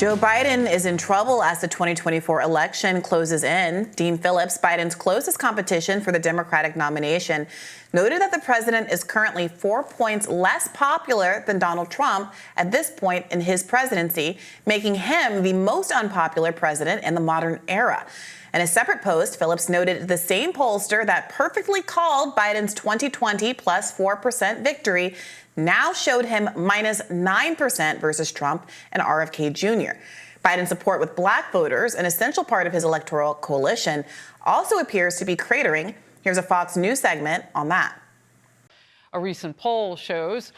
Joe Biden is in trouble as the 2024 election closes in. Dean Phillips, Biden's closest competition for the Democratic nomination, noted that the president is currently 4 points less popular than Donald Trump at this point in his presidency, making him the most unpopular president in the modern era. In a separate post, Phillips noted the same pollster that perfectly called Biden's 2020 plus 4% victory now showed him minus 9% versus Trump and RFK Jr. Biden's support with black voters, an essential part of his electoral coalition, also appears to be cratering. Here's a Fox News segment on that. A recent poll shows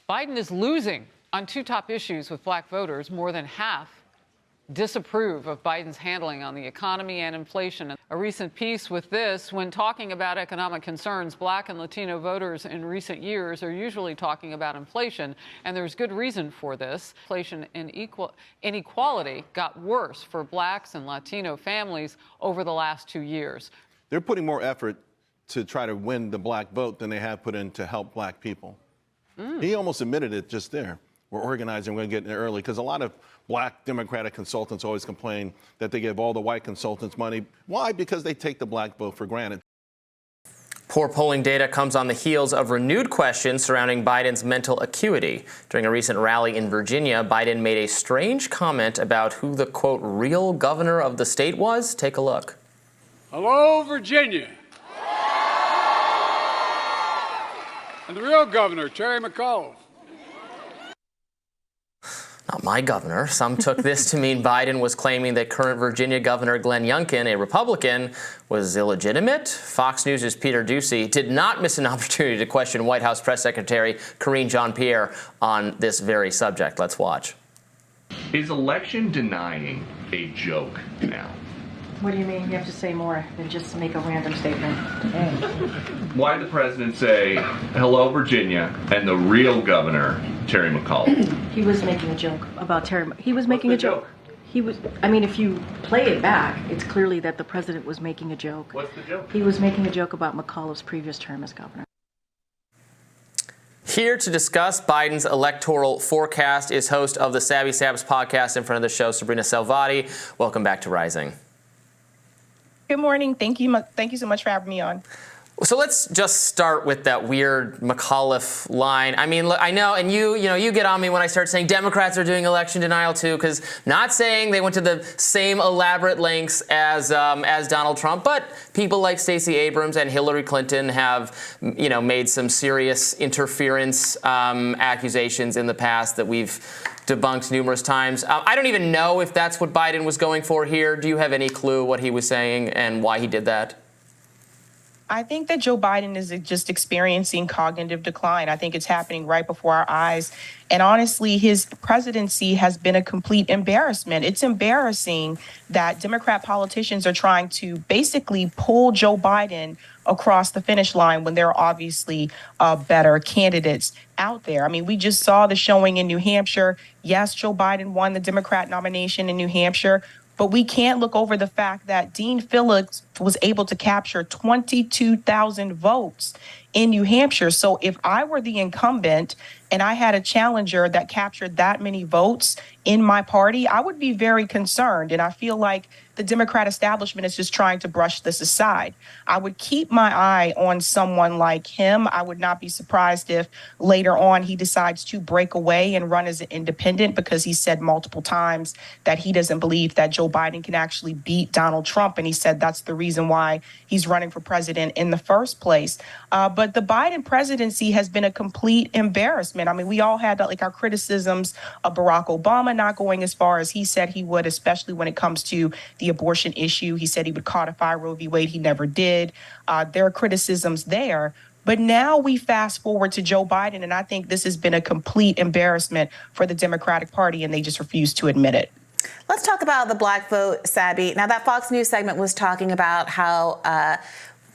Biden is losing on two top issues with black voters. More than half disapprove of Biden's handling on the economy and inflation. A recent piece with this: when talking about economic concerns, black and Latino voters in recent years are usually talking about inflation, and there's good reason for this. Inflation and inequality got worse for blacks and Latino families over the last 2 years. They're putting more effort to try to win the black vote than they have put in to help black people. He almost admitted it just there. We're organizing, we're going to get in early, because a lot of black Democratic consultants always complain that they give all the white consultants money. Why? Because they take the black vote for granted. Poor polling data comes on the heels of renewed questions surrounding Biden's mental acuity. During a recent rally in Virginia, Biden made a strange comment about who the, quote, real governor of the state was. Take a look. Hello, Virginia. And the real governor, Terry McAuliffe. Not my governor. Some took this to mean Biden was claiming that current Virginia Governor Glenn Youngkin, a Republican, was illegitimate. Fox News' Peter Doocy did not miss an opportunity to question White House Press Secretary Karine Jean-Pierre on this very subject. Let's watch. Is election denying a joke now? What do you mean? You have to say more than just make a random statement. Why did the president say, hello, Virginia, and the real governor, Terry McAuliffe? He was making a joke about Terry. He was making a joke. He was, I mean, if you play it back, it's clearly that the president was making a joke. What's the joke? He was making a joke about McAuliffe's previous term as governor. Here to discuss Biden's electoral forecast is host of the Sabby Sabs podcast in front of the show, Sabrina Salvati. Welcome back to Rising. Good morning. Thank you so much for having me on. So let's just start with that weird McAuliffe line. I mean, look, I know, and you get on me when I start saying Democrats are doing election denial too, because not saying they went to the same elaborate lengths as Donald Trump, but people like Stacey Abrams and Hillary Clinton have, made some serious interference accusations in the past that we've debunked numerous times. I don't even know if that's what Biden was going for here. Do you have any clue what he was saying and why he did that? I think that Joe Biden is just experiencing cognitive decline. I think it's happening right before our eyes. And honestly, his presidency has been a complete embarrassment. It's embarrassing that Democrat politicians are trying to basically pull Joe Biden across the finish line when there are obviously better candidates out there. I mean, we just saw the showing in New Hampshire. Yes, Joe Biden won the Democrat nomination in New Hampshire, but we can't look over the fact that Dean Phillips was able to capture 22,000 votes in New Hampshire. So if I were the incumbent and I had a challenger that captured that many votes in my party, I would be very concerned. And I feel like the Democrat establishment is just trying to brush this aside. I would keep my eye on someone like him. I would not be surprised if later on he decides to break away and run as an independent, because he said multiple times that he doesn't believe that Joe Biden can actually beat Donald Trump. And he said that's the reason why he's running for president in the first place. But the Biden presidency has been a complete embarrassment. I mean, we all had our criticisms of Barack Obama not going as far as he said he would, especially when it comes to the abortion issue. He said he would codify Roe v. Wade. He never did. There are criticisms there. But now we fast forward to Joe Biden, and I think this has been a complete embarrassment for the Democratic Party, and they just refuse to admit it. Let's talk about the black vote, Sabby. Now, that Fox News segment was talking about how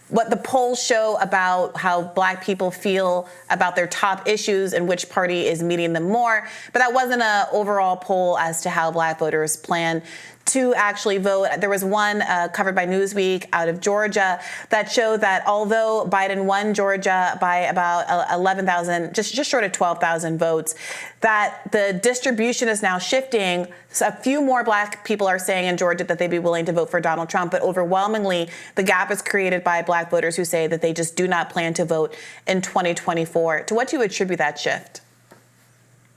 what the polls show about how Black people feel about their top issues and which party is meeting them more. But that wasn't an overall poll as to how Black voters plan to actually vote. There was one covered by Newsweek out of Georgia that showed that although Biden won Georgia by about 11,000, just short of 12,000 votes, that the distribution is now shifting. So a few more Black people are saying in Georgia that they'd be willing to vote for Donald Trump, but overwhelmingly the gap is created by Black voters who say that they just do not plan to vote in 2024. To what do you attribute that shift?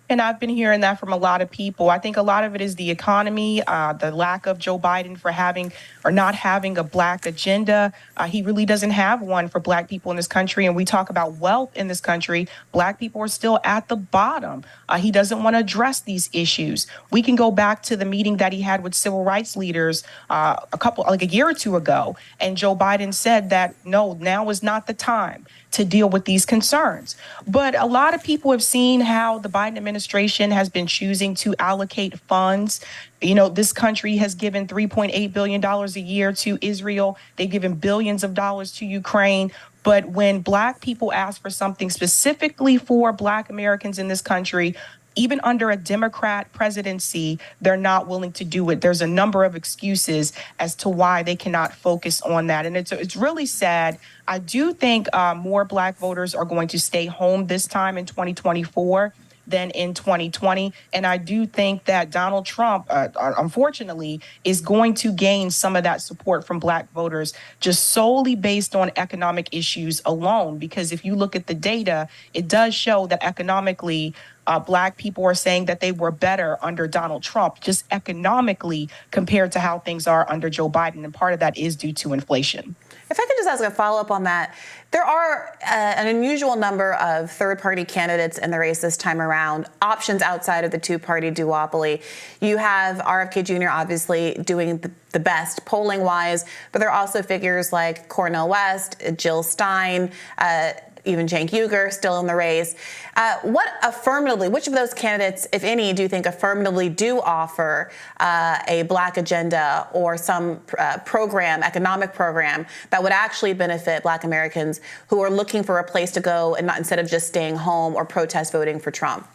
And I've been hearing that from a lot of people. I think a lot of it is the economy, the lack of Joe Biden for having or not having a Black agenda. He really doesn't have one for Black people in this country. And we talk about wealth in this country. Black people are still at the bottom. He doesn't want to address these issues. We can go back to the meeting that he had with civil rights leaders a year or two ago. And Joe Biden said that, no, now is not the time to deal with these concerns. But a lot of people have seen how the Biden administration has been choosing to allocate funds. You know, this country has given $3.8 billion a year to Israel. They've given billions of dollars to Ukraine. But when Black people ask for something specifically for Black Americans in this country, even under a Democrat presidency, they're not willing to do it. There's a number of excuses as to why they cannot focus on that. And it's really sad. I do think more Black voters are going to stay home this time in 2024 than in 2020. And I do think that Donald Trump, unfortunately, is going to gain some of that support from Black voters just solely based on economic issues alone. Because if you look at the data, it does show that economically, Black people are saying that they were better under Donald Trump, just economically compared to how things are under Joe Biden. And part of that is due to inflation. If I could just ask a follow-up on that, there are an unusual number of third-party candidates in the race this time around, options outside of the two-party duopoly. You have RFK Jr. obviously doing the best polling-wise, but there are also figures like Cornel West, Jill Stein, even Cenk Uygur still in the race. Which of those candidates, if any, do you think affirmatively do offer a Black agenda or some economic program that would actually benefit Black Americans who are looking for a place to go and not instead of just staying home or protest voting for Trump?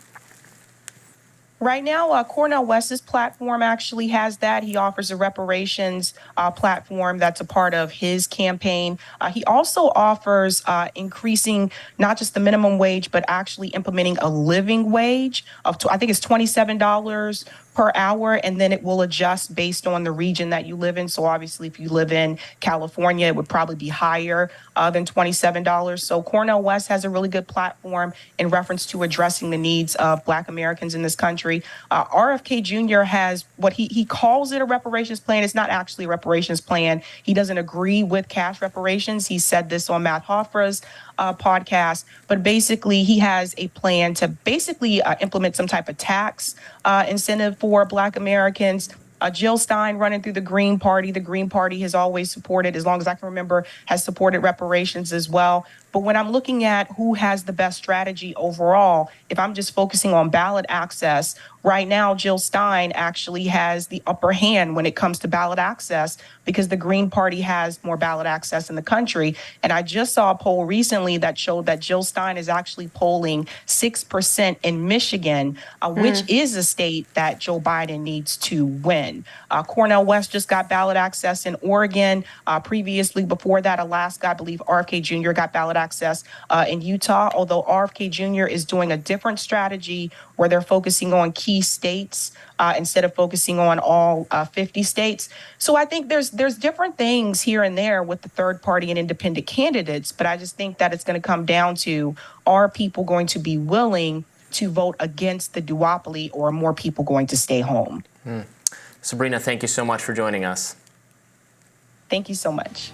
Right now, Cornel West's platform actually has that. He offers a reparations platform that's a part of his campaign. He also offers increasing not just the minimum wage, but actually implementing a living wage of, I think it's $27 per hour, and then it will adjust based on the region that you live in. So obviously, if you live in California, it would probably be higher than $27. So Cornel West has a really good platform in reference to addressing the needs of Black Americans in this country. RFK Jr. has what he calls it a reparations plan. It's not actually a reparations plan. He doesn't agree with cash reparations. He said this on Matt Hoffra's podcast, but basically he has a plan to basically implement some type of tax incentive for Black Americans. Jill Stein running through the Green Party. The Green Party has always supported, as long as I can remember, has supported reparations as well. But when I'm looking at who has the best strategy overall, if I'm just focusing on ballot access, right now, Jill Stein actually has the upper hand when it comes to ballot access because the Green Party has more ballot access in the country. And I just saw a poll recently that showed that Jill Stein is actually polling 6% in Michigan, which is a state that Joe Biden needs to win. Cornel West just got ballot access in Oregon. Previously, before that, Alaska, I believe RFK Jr. got ballot access in Utah, although RFK Jr. is doing a different strategy where they're focusing on key states instead of focusing on all 50 states. So I think there's different things here and there with the third party and independent candidates, but I just think that it's going to come down to, are people going to be willing to vote against the duopoly, or are more people going to stay home? Sabrina, thank you so much for joining us. Thank you so much.